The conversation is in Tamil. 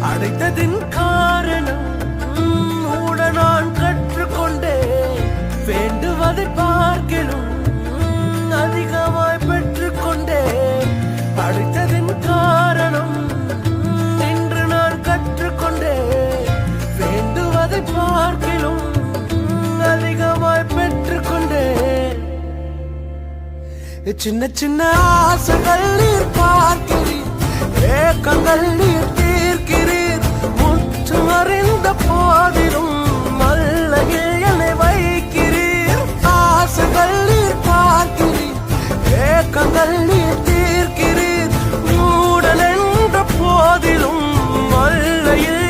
அடைத்ததின் காரணம் கூட நான் கற்றுக்கொண்டே வேண்டுவதை பார்க்கலும் அதிகமாய் பெற்றுக்கொண்டே அடைத்ததின் காரணம் இன்று நான் கற்றுக்கொண்டே வேண்டுவதை பார்க்கலும் அதிகமாய் பெற்றுக்கொண்டே சின்ன சின்ன ஆசைகள் நீர் பார்க்கிறீர் ஏக்கங்கள் நீர் தீர்க்கிறீர் முற்றும் அறிந்த போதிலும் மல்லையில் என்னை வைக்கிறீர் ஆசைகள் நீர் பார்க்கிறீர் ஏக்கங்கள் நீர் தீர்க்கிறீர் மூடன் என்ற போதிலும் மல்லையில்